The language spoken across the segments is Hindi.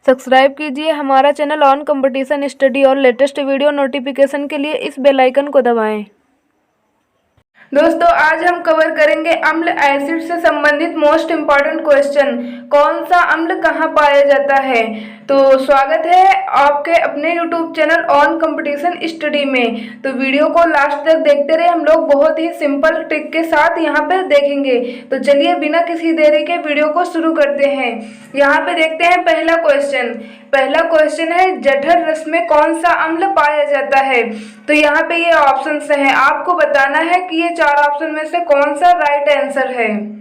सब्सक्राइब कीजिए हमारा चैनल ऑन कंपटीशन स्टडी और लेटेस्ट वीडियो नोटिफिकेशन के लिए इस बेल आइकन को दबाएं। दोस्तों आज हम कवर करेंगे अम्ल एसिड से संबंधित मोस्ट इम्पॉर्टेंट क्वेश्चन। कौन सा अम्ल कहाँ पाया जाता है। तो स्वागत है आपके अपने YouTube channel on competition study में। तो वीडियो को लास्ट तक देखते रहे, हम लोग बहुत ही सिंपल ट्रिक के साथ यहाँ पे देखेंगे। तो चलिए बिना किसी देरी के वीडियो को शुरू करते हैं। यहाँ पे देखते हैं पहला क्वेश्चन है जठर रस में कौन सा अम्ल पाया जाता है। तो यहाँ पे ये ऑप्शंस हैं, आपको बताना है कि ये चार ऑप्शन में से कौन सा राइट आंसर है।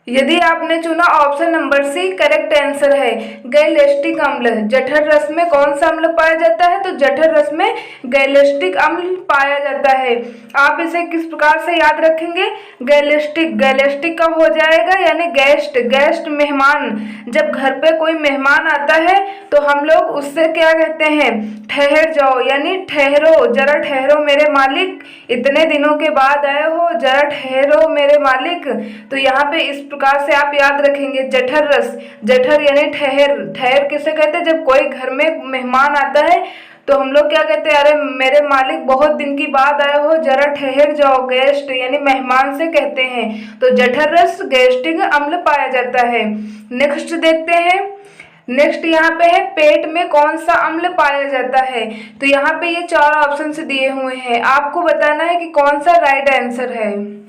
यदि आपने चुना option number C correct answer है। गैलेस्टिक अम्ल, जठर रस में कौन सा अम्ल पाया जाता है। तो जठर रस में गैलेस्टिक अम्ल पाया जाता है। आप इसे किस प्रकार से याद रखेंगे। गैलेस्टिक का हो जाएगा यानी गेस्ट मेहमान। जब घर पे कोई मेहमान आता है तो हम लोग उससे क्या कहते हैं, ठहर जाओ यानी ठहरो, जरा ठहरो मेरे मालिक, इतने दिनों के बाद आए हो, जरा ठहरो मेरे मालिक। तो यहाँ पे इस प्रकार से आप याद रखेंगे जठर रस। जठर यानी ठहर किसे कहते हैं, जब कोई घर में मेहमान आता है तो हम लोग क्या कहते हैं, अरे मेरे मालिक बहुत दिन की बाद आए हो, जरा ठहर जाओ। गेस्ट यानी मेहमान से कहते हैं। तो जठर रस गैस्ट्रिक अम्ल पाया जाता है। नेक्स्ट देखते हैं। नेक्स्ट यहाँ पे है पेट में कौन सा अम्ल पाया जाता है। तो यहाँ पे ये चार ऑप्शन दिए हुए हैं, आपको बताना है कि कौन सा राइट आंसर है।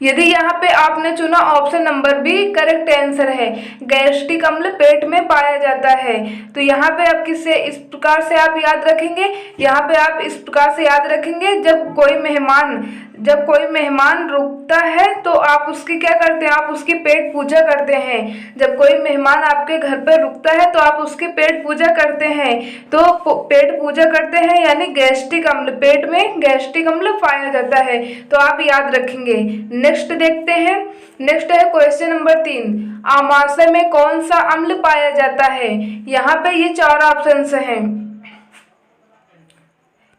यदि यहाँ पे आपने चुना option number B correct answer है। गैस्ट्रिक अम्ल पेट में पाया जाता है। तो यहाँ पे आप किससे इस प्रकार से आप याद रखेंगे, यहाँ पे आप इस प्रकार से याद रखेंगे, जब कोई मेहमान रुकता है तो आप उसकी क्या करते हैं, आप उसकी पेट पूजा करते हैं। जब कोई मेहमान आपके घर पर रुकता है तो आप उसकी पेट पूजा करते हैं। तो पेट पूजा करते हैं यानी गैस्ट्रिक अम्ल, पेट में गैस्ट्रिक अम्ल पाया जाता है। तो आप याद रखेंगे। नेक्स्ट देखते हैं। नेक्स्ट है क्वेश्चन नंबर 3, आमाशय में कौन सा अम्ल पाया जाता है। यहाँ पे ये चार ऑप्शंस हैं।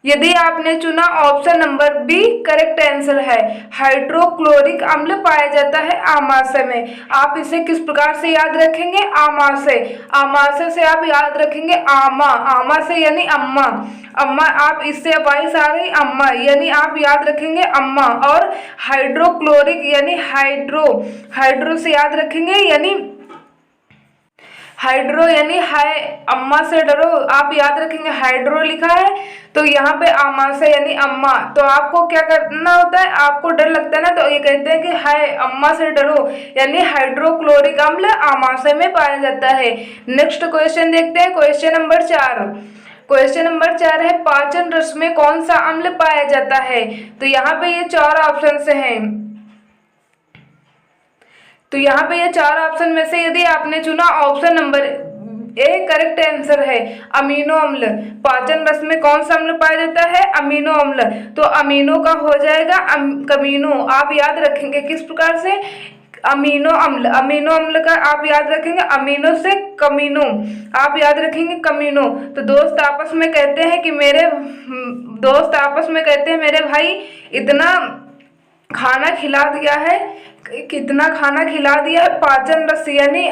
यदि आपने चुना option number B correct answer है। हाइड्रोक्लोरिक अम्ल पाया जाता है आमाशय में। आप इसे किस प्रकार से याद रखेंगे, आमाशय से आप याद रखेंगे आमा से यानी अम्मा, आप इससे वॉइस आ रही अम्मा यानी आप याद रखेंगे अम्मा। और हाइड्रोक्लोरिक यानी हाइड्रो से याद रखेंगे यानी हाइड्रो यानी हाय, अम्मा से डरो, आप याद रखेंगे हाइड्रो लिखा है। तो यहाँ पे आमाशय यानी अम्मा। तो आपको क्या करना होता है, आपको डर लगता है ना, तो ये कहते हैं कि हाय अम्मा से डरो, यानी हाइड्रोक्लोरिक अम्ल आमाशय में पाया जाता है। नेक्स्ट क्वेश्चन देखते हैं, क्वेश्चन नंबर 4 है पाचन रस में कौन सा अम्ल पाया जाता है। तो यहाँ पे ये चार ऑप्शन हैं। तो यहाँ पे ये चार ऑप्शन में से यदि आपने चुना option number A correct answer है। अमीनो अम्ल, पाचन रस में कौन सा अम्ल पाया जाता है, अमीनो अम्ल। तो अमीनो का हो जाएगा कमीनो। आप याद रखेंगे किस प्रकार से, अमीनो अम्ल का आप याद रखेंगे अमीनो से कमीनो, आप याद रखेंगे कमीनो। तो दोस्त आपस में कहते हैं मेरे भाई इतना खाना खिला दिया है, कितना खाना खिला दिया है। पाचन रस यानी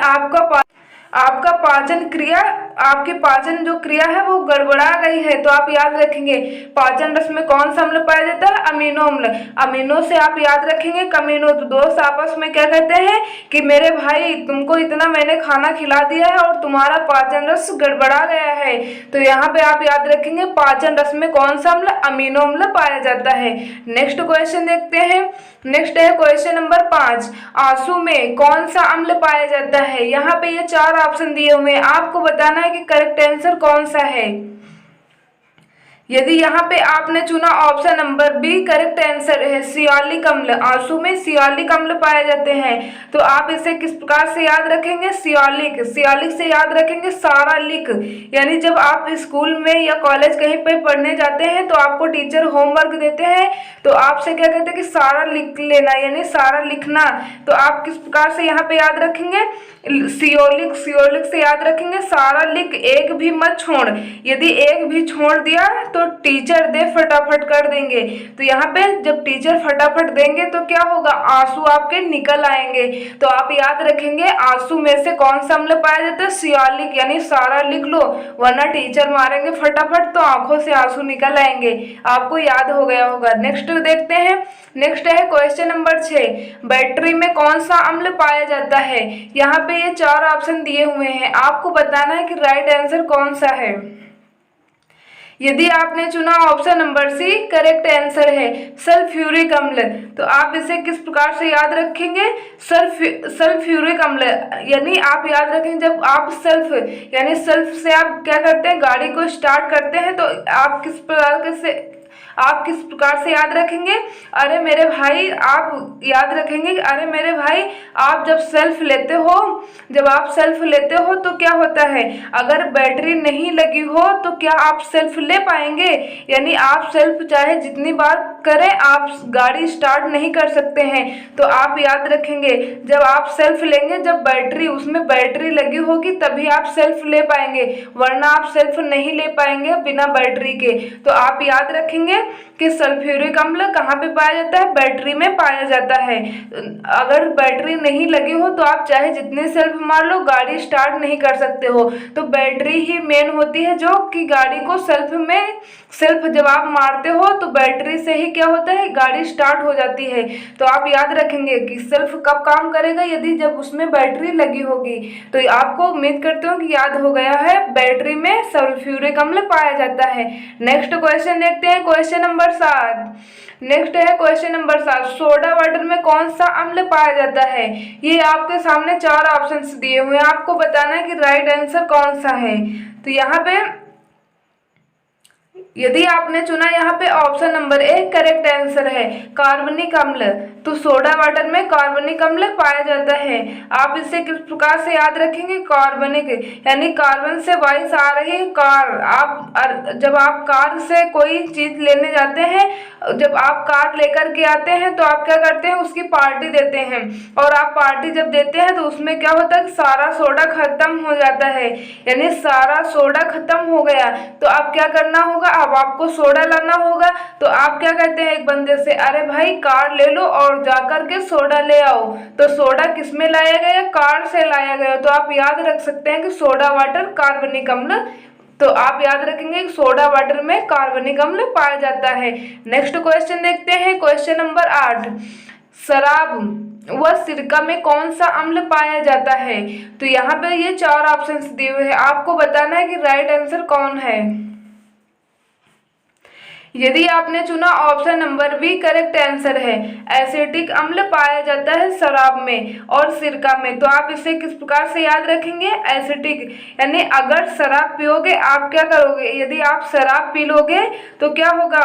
आपका पाचन क्रिया, आपकी पाचन जो क्रिया है वो गड़बड़ा गई है। तो आप याद रखेंगे पाचन रस में कौन सा अम्ल पाया जाता है, अमीनो अम्ल। अमीनो से आप याद रखेंगे कमीनो। तो दोस्त आपस में क्या कहते हैं कि मेरे भाई तुमको इतना मैंने खाना खिला दिया है और तुम्हारा पाचन रस गड़बड़ा गया है। तो यहाँ पे आप याद रखेंगे पाचन रस में कौन सा अम्ल, अमीनो अम्ल पाया जाता है। नेक्स्ट क्वेश्चन देखते हैं। नेक्स्ट है क्वेश्चन नंबर 5, आंसू में कौन सा अम्ल पाया जाता है। यहाँ पे ये चार ऑप्शन दिए हुए हैं, आपको बताना है कि करेक्ट आंसर कौन सा है। यदि यहाँ पे आपने चुना option number B correct answer है सियालिक अम्ल, आंसू में सियालिक अम्ल पाए जाते हैं। तो आप इसे किस प्रकार से याद रखेंगे, सियालिक से याद रखेंगे सारालिक। यानी जब आप स्कूल में या कॉलेज कहीं पे पढ़ने जाते हैं तो आपको टीचर होमवर्क देते हैं तो आपसे क्या कहते हैं कि सारा लिख लेना यानी सारा लिखना। तो आप किस प्रकार से यहाँ पे याद रखेंगे, सियोलिक से याद रखेंगे सारा लिख, एक भी मत छोड़। यदि एक भी छोड़ दिया तो तो टीचर दे फटाफट कर देंगे। तो यहाँ पे जब टीचर फटाफट देंगे तो क्या होगा, आंसू आपके निकल आएंगे। तो आप याद रखेंगे आंसू में से कौन सा अम्ल पाया जाता है, सियालिक, यानी सारा लिख लो वरना टीचर मारेंगे फटाफट तो आंखों से आंसू निकल आएंगे। आपको याद हो गया होगा। नेक्स्ट देखते हैं। नेक्स्ट है क्वेश्चन नंबर 6, बैटरी में कौन सा अम्ल पाया जाता है। यहाँ पे ये 4 ऑप्शन दिए हुए हैं, आपको बताना है कि राइट आंसर कौन सा है। यदि आपने चुना option number C, correct answer है सल्फ्यूरिक अम्ल। तो आप इसे किस प्रकार से याद रखेंगे, सल्फ्यूरिक अम्ल, यानी आप याद रखेंगे जब आप सेल्फ से आप क्या करते हैं, गाड़ी को स्टार्ट करते हैं तो आप किस प्रकार से याद रखेंगे, अरे मेरे भाई, आप याद रखेंगे अरे मेरे भाई, आप जब जब आप सेल्फ लेते हो तो क्या होता है, अगर बैटरी नहीं लगी हो तो क्या आप सेल्फ ले पाएंगे, यानी आप सेल्फ चाहे जितनी बार करें आप गाड़ी स्टार्ट नहीं कर सकते हैं। तो आप याद रखेंगे जब आप सेल्फ लेंगे, जब उसमें बैटरी लगी होगी तभी आप सेल्फ ले पाएंगे, वरना आप सेल्फ नहीं ले पाएंगे बिना बैटरी के। तो आप याद रखेंगे कि सल्फ्यूरिक अम्ल कहाँ पे पाया जाता है, बैटरी में पाया जाता है। अगर बैटरी नहीं लगी हो तो आप चाहे जितने सेल्फ मार लो गाड़ी स्टार्ट नहीं कर सकते हो। तो बैटरी ही मेन होती है जो कि गाड़ी को सेल्फ जब आप मारते हो तो बैटरी से ही क्या होता है, गाड़ी स्टार्ट हो जाती है। तो आप याद रखेंगे कि सेल्फ कब काम करेगा, यदि जब उसमें बैटरी लगी होगी। तो आपको उम्मीद करते हो कि याद हो गया है, बैटरी में सल्फ्यूरिक अम्ल पाया जाता है। नेक्स्ट क्वेश्चन देखते हैं, क्वेश्चन नंबर 7। नेक्स्ट है क्वेश्चन नंबर 7, सोडा वाटर में कौन सा अम्ल पाया जाता है। ये आपके सामने 4 ऑप्शंस दिए हुए हैं, आपको बताना है कि राइट आंसर कौन सा है। तो यहाँ पे यदि आपने चुना यहाँ पे ऑप्शन नंबर 1, करेक्ट आंसर है कार्बनिक अम्ल। तो सोडा वाटर में कार्बनिक अम्ल पाया जाता है। आप इसे किस प्रकार से याद रखेंगे, कार्बनिक, यानी कार्बन से वाइस आ रही है कार। जब आप कार से कोई चीज लेने जाते हैं, जब आप कार लेकर के आते हैं तो आप क्या करते हैं, उसकी पार्टी देते हैं। और आप पार्टी जब देते हैं तो उसमें क्या होता है, सारा सोडा खत्म हो जाता है, यानी सारा सोडा खत्म हो गया। तो अब क्या करना होगा, अब आपको सोडा लाना होगा। तो आप क्या कहते हैं एक बंदे से, अरे भाई कार ले लो और जाकर के सोडा ले आओ। तो सोडा किस में लाया गया, कार से लाया गया। तो आप याद रख सकते हैं कि सोडा वाटर कार्बनिक अम्ल। तो आप याद रखेंगे सोडा वाटर में कार्बनिक अम्ल पाया जाता है। नेक्स्ट क्वेश्चन देखते हैं, क्वेश्चन नंबर 8, शराब व सिरका में कौन सा अम्ल पाया जाता है। तो यहाँ पे ये 4 ऑप्शंस दिए हुए हैं, आपको बताना है कि राइट आंसर कौन है। यदि आपने चुना option number B, correct answer है एसिटिक अम्ल पाया जाता है शराब में और सिरका में। तो आप इसे किस प्रकार से याद रखेंगे, एसिटिक, यानी अगर शराब पियोगे आप क्या करोगे, यदि आप शराब पी लोगे तो क्या होगा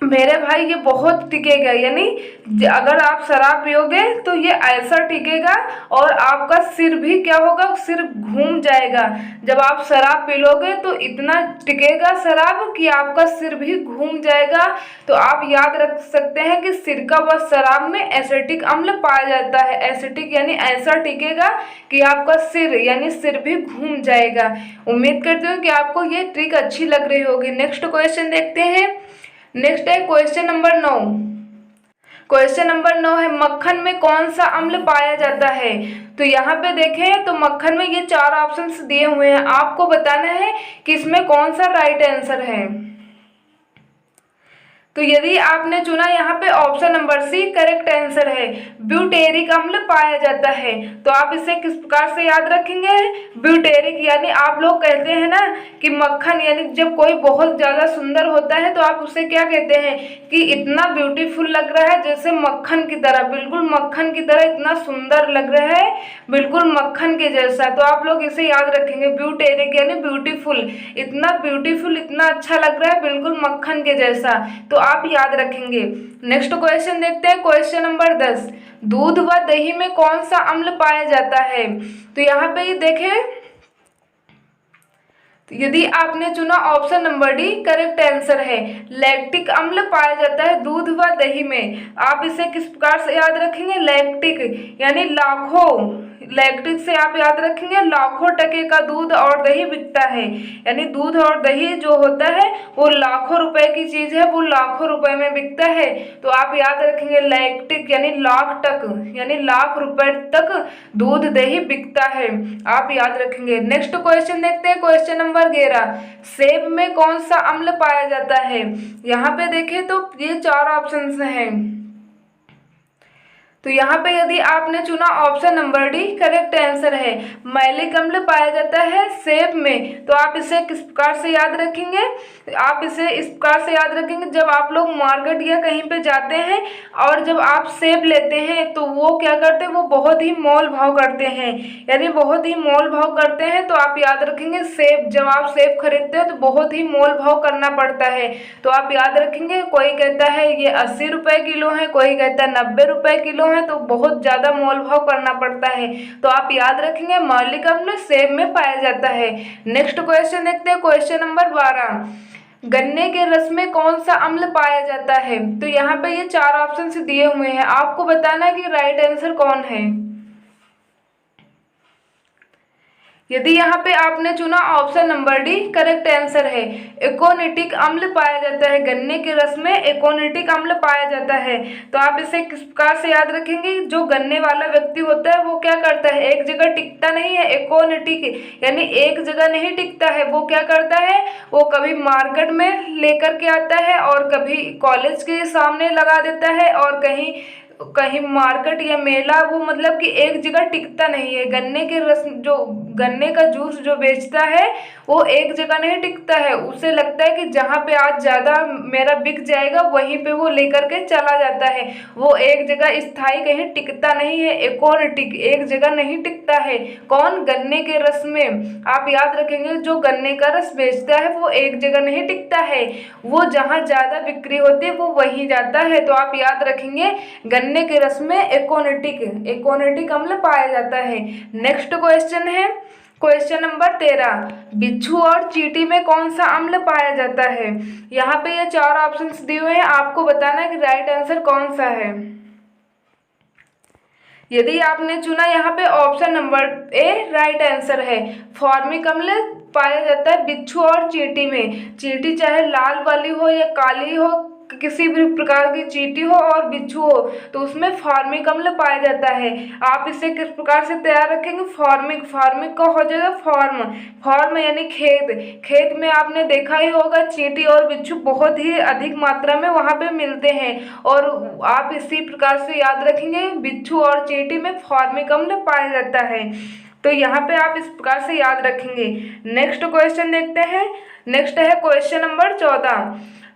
मेरे भाई, ये बहुत टिकेगा, यानी अगर आप शराब पियोगे तो ये ऐसा टिकेगा और आपका सिर भी क्या होगा, सिर घूम जाएगा। जब आप शराब पी लोगे तो इतना टिकेगा शराब कि आपका सिर भी घूम जाएगा। तो आप याद रख सकते हैं कि सिरका व शराब में एसिटिक अम्ल पाया जाता है। एसिटिक यानी ऐसा टिकेगा कि आपका सिर यानी सिर भी घूम जाएगा। उम्मीद करती हूँ कि आपको ये ट्रिक अच्छी लग रही होगी। नेक्स्ट क्वेश्चन देखते हैं। नेक्स्ट है क्वेश्चन नंबर 9। क्वेश्चन नंबर 9 है, मक्खन में कौन सा अम्ल पाया जाता है। तो यहाँ पे देखें तो मक्खन में ये 4 ऑप्शंस दिए हुए हैं, आपको बताना है कि इसमें कौन सा राइट आंसर है। तो यदि आपने चुना यहाँ पे option number C, correct answer है ब्यूटेरिक अम्ल पाया जाता है। तो आप इसे किस प्रकार से याद रखेंगे, ब्यूटेरिक, यानी आप लोग कहते हैं ना कि मक्खन, यानी जब कोई बहुत ज़्यादा सुंदर होता है तो आप उसे क्या कहते हैं कि इतना ब्यूटीफुल लग रहा है, जैसे मक्खन की तरह, बिल्कुल मक्खन की तरह इतना सुंदर लग रहा है, बिल्कुल मक्खन के जैसा। तो आप लोग इसे याद रखेंगे ब्यूटेरिक यानी ब्यूटीफुल, इतना अच्छा लग रहा है बिल्कुल मक्खन के जैसा। तो आप याद रखेंगे। नेक्स्ट क्वेश्चन देखते हैं, क्वेश्चन नंबर 10, दूध व दही में कौन सा अम्ल पाया जाता है। तो यहाँ पे ये देखें, यदि आपने चुना option number D, correct answer है। लैक्टिक अम्ल पाया जाता है दूध व दही में। आप इसे किस प्रकार से याद रखेंगे? लैक्टिक यानी लाखों, लैक्टिक से आप याद रखेंगे लाखों टके का दूध और दही बिकता है। यानी दूध और दही जो होता है वो लाखों रुपए की चीज है, वो लाखों रुपए में बिकता है। तो आप याद रखेंगे लैक्टिक यानी लाख टक, यानी लाख रुपए तक दूध दही बिकता है, आप याद रखेंगे। नेक्स्ट क्वेश्चन देखते हैं, क्वेश्चन नंबर 11। सेब में कौन सा अम्ल पाया जाता है? यहाँ पे देखें तो ये चार ऑप्शंस हैं। तो यहाँ पे यदि आपने चुना option number D, correct answer है। मैलिक अम्ल पाया जाता है सेब में। तो आप इसे किस प्रकार से याद रखेंगे? आप इसे इस प्रकार से याद रखेंगे, जब आप लोग मार्केट या कहीं पे जाते हैं और जब आप सेब लेते हैं तो वो क्या करते हैं, वो बहुत ही मोल भाव करते हैं, यानी बहुत ही मोल भाव करते हैं। तो आप याद रखेंगे सेब, जब आप सेब खरीदते हो तो बहुत ही मोल भाव करना पड़ता है। तो आप याद रखेंगे, कोई कहता है ये 80 रुपए किलो है, कोई कहता है 90 रुपए किलो है, तो बहुत ज्यादा मोल भाव करना पड़ता है। तो आप याद रखेंगे मैलिक अम्ल सेब में पाया जाता है। नेक्स्ट क्वेश्चन देखते हैं, क्वेश्चन नंबर 12। गन्ने के रस में कौन सा अम्ल पाया जाता है? तो यहाँ पे ये चार ऑप्शन दिए हुए हैं, आपको बताना है कि राइट आंसर कौन है। यदि यहाँ पे आपने चुना option number D, correct answer है। एकोनिटिक अम्ल पाया जाता है गन्ने के रस में, एकोनिटिक अम्ल पाया जाता है। तो आप इसे किस प्रकार से याद रखेंगे? जो गन्ने वाला व्यक्ति होता है वो क्या करता है, एक जगह टिकता नहीं है। एकोनिटिक यानी एक जगह नहीं टिकता है, वो क्या करता है, वो कभी मार्केट में लेकर के आता है और कभी कॉलेज के सामने लगा देता है और कहीं कहीं मार्केट या मेला, वो मतलब कि एक जगह टिकता नहीं है। गन्ने के रस, जो गन्ने का जूस जो बेचता है वो एक जगह नहीं टिकता है, उसे लगता है कि जहाँ पे आज ज़्यादा मेरा बिक जाएगा वहीं पे वो लेकर के चला जाता है। वो एक जगह स्थायी कहीं टिकता नहीं है, एकोनिटिक एक जगह नहीं टिकता है। कौन? गन्ने के रस में। आप याद रखेंगे जो गन्ने का रस बेचता है वो एक जगह नहीं टिकता है, वो जहाँ ज़्यादा बिक्री होती है वो वहीं जाता है। तो आप याद रखेंगे गन्ने के रस में एकोनिटिक अम्ल पाया जाता है। नेक्स्ट क्वेश्चन है, क्वेश्चन नंबर 13। बिच्छू और चींटी में कौन सा अम्ल पाया जाता है? यहाँ पे ये चार ऑप्शंस दिए हुए हैं, आपको बताना है कि राइट आंसर कौन सा है। यदि आपने चुना यहाँ पे option number A, right answer है। फॉर्मिक अम्ल पाया जाता है बिच्छू और चींटी में। चींटी चाहे लाल वाली हो या काली हो, किसी भी प्रकार की चींटी हो और बिच्छू हो, तो उसमें फॉर्मिक अम्ल पाया जाता है। आप इसे किस प्रकार से तैयार रखेंगे? फॉर्मिक का हो जाएगा फॉर्म यानी खेत में आपने देखा ही होगा चींटी और बिच्छू बहुत ही अधिक मात्रा में वहां पे मिलते हैं, और आप इसी प्रकार से याद रखेंगे बिच्छू और चींटी में फॉर्मिक अम्ल पाया जाता है। तो यहाँ पे आप इस प्रकार से याद रखेंगे। नेक्स्ट क्वेश्चन देखते हैं, नेक्स्ट है क्वेश्चन नंबर 14।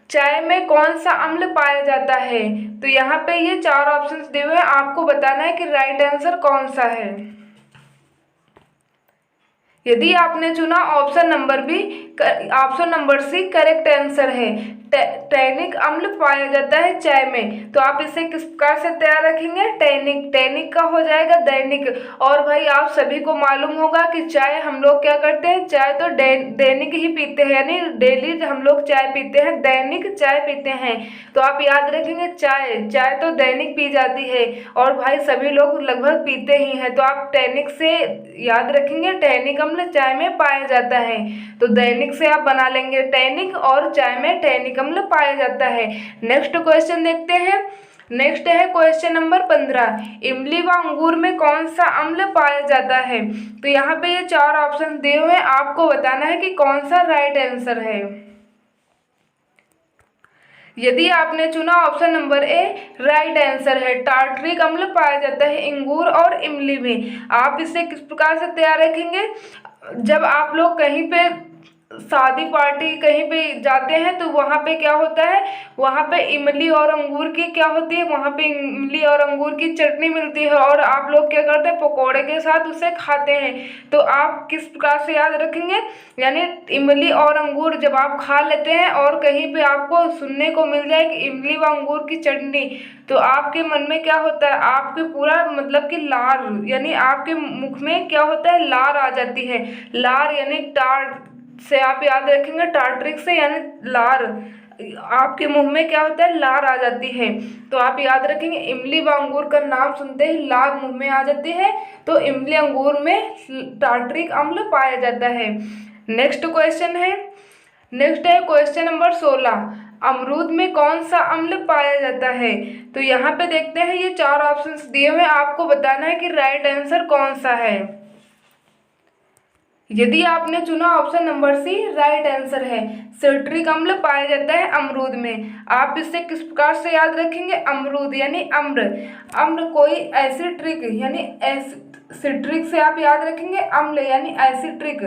चाय में कौन सा अम्ल पाया जाता है? तो यहाँ पे ये चार ऑप्शंस दिए हुए हैं, आपको बताना है कि राइट आंसर कौन सा है। यदि आपने चुना option number B, option number C correct answer है। टैनिक अम्ल पाया जाता है चाय में। तो आप इसे किस प्रकार से तैयार रखेंगे? टैनिक का हो जाएगा दैनिक। और भाई आप सभी को मालूम होगा कि चाय हम लोग क्या करते हैं, चाय तो दैनिक ही पीते हैं, यानी डेली हम लोग चाय पीते हैं, दैनिक चाय पीते हैं। तो आप याद रखेंगे चाय तो दैनिक पी जाती है और भाई सभी लोग लगभग पीते ही हैं। तो आप टैनिक से याद रखेंगे, टैनिक अम्ल चाय में पाया जाता है। तो दैनिक से आप बना लेंगे टैनिक, और चाय में टैनिक अम्ल पाया जाता है। नेक्स्ट क्वेश्चन देखते हैं, नेक्स्ट है क्वेश्चन नंबर 15। इमली व अंगूर में कौन सा अम्ल पाया जाता है? तो यहाँ पे ये चार ऑप्शन दिए हुए हैं, आपको बताना है कि कौन सा राइट आंसर है। यदि आपने चुना option number A, right answer है। टार्टरिक अम्ल पाया जाता है अंगूर और इमली में। आप इसे किस प्रकार से तैयार रखेंगे? जब आप लोग कहीं पे शादी पार्टी कहीं पे जाते हैं तो वहाँ पे क्या होता है, वहाँ पे इमली और अंगूर की क्या होती है, वहाँ पे इमली और अंगूर की चटनी मिलती है और आप लोग क्या करते हैं, पकोड़े के साथ उसे खाते हैं। तो आप किस प्रकार से याद रखेंगे? यानी इमली और अंगूर जब आप खा लेते हैं और कहीं पे आपको सुनने को मिल जाए कि इमली व अंगूर की चटनी, तो आपके मन में क्या होता है, आपके पूरा मतलब कि लार, यानी आपके मुख में क्या होता है, लार आ जाती है। लार यानी टार से आप याद रखेंगे टार्ट्रिक से यानी लार, आपके मुंह में क्या होता है, लार आ जाती है। तो आप याद रखेंगे इमली व अंगूर का नाम सुनते ही लार मुंह में आ जाती है, तो इमली अंगूर में टार्ट्रिक अम्ल पाया जाता है। नेक्स्ट क्वेश्चन है, नेक्स्ट है क्वेश्चन नंबर 16, अमरूद में कौन सा अम्ल पाया जाता है। तो यहाँ पे देखते हैं ये 4 ऑप्शंस दिए हुए, आपको बताना है कि राइट आंसर कौन सा है। यदि आपने चुना option number C, right answer है, सिट्रिक अम्ल पाया जाता है अमरूद में। आप इसे किस प्रकार से याद रखेंगे, अमरूद यानी अम्र, अम्र कोई एसिट्रिक यानी सिट्रिक से आप याद रखेंगे अम्ल यानी एसिट्रिक,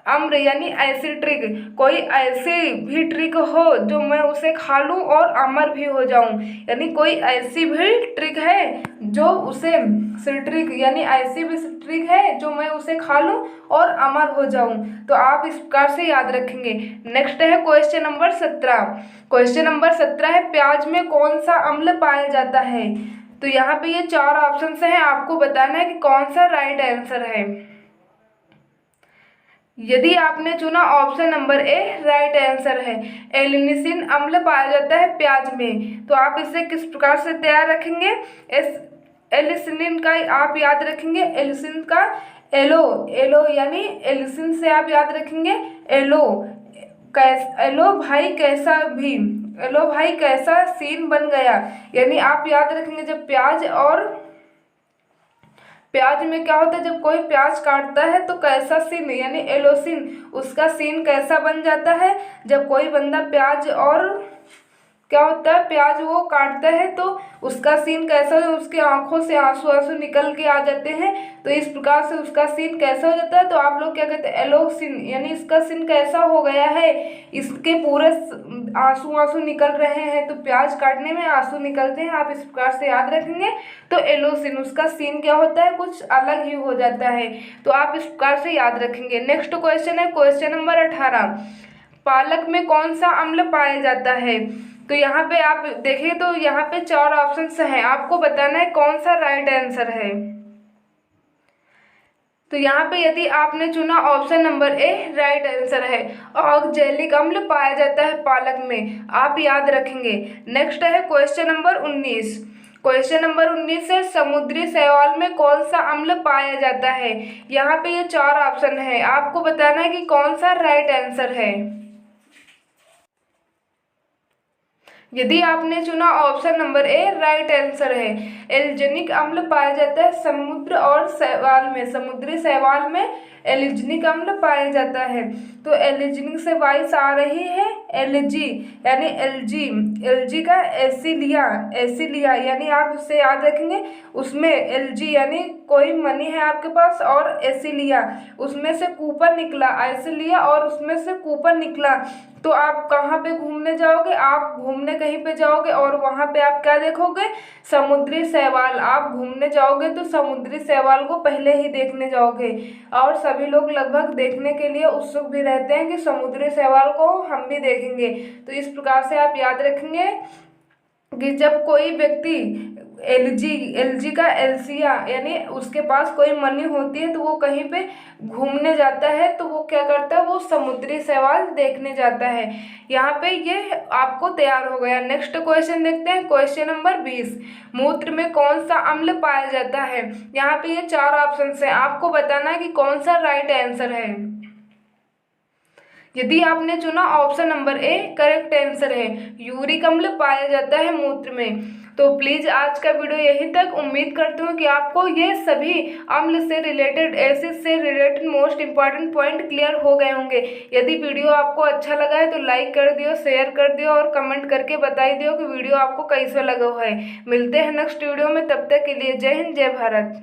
अम्र यानी एसिड ट्रिक, कोई ऐसी भी ट्रिक हो जो मैं उसे खा लूँ और अमर भी हो जाऊँ, यानी कोई ऐसी भी ट्रिक है जो उसे सिट्रिक यानी ऐसी भी ट्रिक है जो मैं उसे खा लूँ और अमर हो जाऊँ। तो आप इस प्रकार से याद रखेंगे। नेक्स्ट है क्वेश्चन नंबर 17, क्वेश्चन नंबर 17 है प्याज में कौन सा अम्ल पाया जाता है। तो यहाँ पे ये 4 ऑप्शन हैं, आपको बताना है कि कौन सा राइट आंसर है। यदि आपने चुना option number A, right answer है, एलिनिसिन अम्ल पाया जाता है प्याज में। तो आप इसे किस प्रकार से तैयार रखेंगे, एलिसिन का आप याद रखेंगे, एलिसिन का एलो, एलो यानी एलिसिन से आप याद रखेंगे एलो, एलो भाई कैसा भी, एलो भाई कैसा सीन बन गया, यानी आप याद रखेंगे जब प्याज में क्या होता है, जब कोई प्याज काटता है तो कैसा सीन यानी एलोसिन, उसका सीन कैसा बन जाता है। जब कोई बंदा प्याज और क्या होता है, प्याज वो काटता है तो उसका सीन कैसा है, उसके आंखों से आंसू आंसू निकल के आ जाते हैं, तो इस प्रकार से उसका सीन कैसा हो जाता है। तो आप लोग क्या कहते हैं, एलोसिन, यानी इसका सीन कैसा हो गया है, इसके पूरे आंसू आंसू निकल रहे हैं, तो प्याज काटने में आंसू निकलते हैं, आप इस प्रकार से याद रखेंगे। तो एलोसिन, उसका सीन क्या होता है, कुछ अलग ही हो जाता है, तो आप इस प्रकार से याद रखेंगे। नेक्स्ट क्वेश्चन है क्वेश्चन नंबर 18, पालक में कौन सा अम्ल पाया जाता है। तो यहाँ पे आप देखिए तो यहाँ पे 4 ऑप्शंस हैं, आपको बताना है कौन सा राइट आंसर है। तो यहाँ पे यदि आपने चुना option number A, right answer है, ऑक्जेलिक अम्ल पाया जाता है पालक में, आप याद रखेंगे। नेक्स्ट है क्वेश्चन नंबर 19, क्वेश्चन नंबर 19 है समुद्री शैवाल में कौन सा अम्ल पाया जाता है। यहाँ पे ये 4 ऑप्शन है, आपको बताना है कि कौन सा राइट आंसर है। यदि आपने चुना option number A, right answer है, एल्जिनिक अम्ल पाया जाता है समुद्र और शैवाल में, समुद्री शैवाल में एल्जिनिक अम्ल पाया जाता है। तो एल्जिनिक से वाइस आ रही है एलजी यानी एलजी, एलजी का एसिलिया, एसिलिया यानी आप उससे याद रखेंगे, उसमें एलजी यानी कोई मनी है आपके पास और एसिलिया उसमें से कूपन निकला, एसिलिया और उसमें से कूपन निकला, तो आप कहाँ पे घूमने जाओगे, आप घूमने कहीं पे जाओगे और वहाँ पे आप क्या देखोगे, समुद्री शैवाल, आप घूमने जाओगे तो समुद्री शैवाल को पहले ही देखने जाओगे, और सभी लोग लगभग देखने के लिए उत्सुक भी रहते हैं कि समुद्री शैवाल को हम भी देखेंगे। तो इस प्रकार से आप याद रखेंगे कि जब कोई व्यक्ति एलजी का एल्सिया यानी उसके पास कोई मनी होती है तो वो कहीं पे घूमने जाता है, तो वो क्या करता है, वो समुद्री शैवाल देखने जाता है। यहाँ पे ये आपको तैयार हो गया। नेक्स्ट क्वेश्चन देखते हैं क्वेश्चन नंबर 20, मूत्र में कौन सा अम्ल पाया जाता है। यहाँ पे ये 4 ऑप्शन है, आपको बताना है कि कौन सा राइट आंसर है। यदि आपने चुना option number A, correct answer है, यूरिक अम्ल पाया जाता है मूत्र में। तो प्लीज़ आज का वीडियो यहीं तक, उम्मीद करती हूँ कि आपको ये सभी अम्ल से रिलेटेड, एसिड से related most important point clear हो गए होंगे। यदि वीडियो आपको अच्छा लगा है तो लाइक कर दियो, शेयर कर दियो और कमेंट करके बताई दियो कि वीडियो आपको कैसा लगा है। मिलते हैं नेक्स्ट वीडियो में, तब तक के लिए जय हिंद, जय भारत।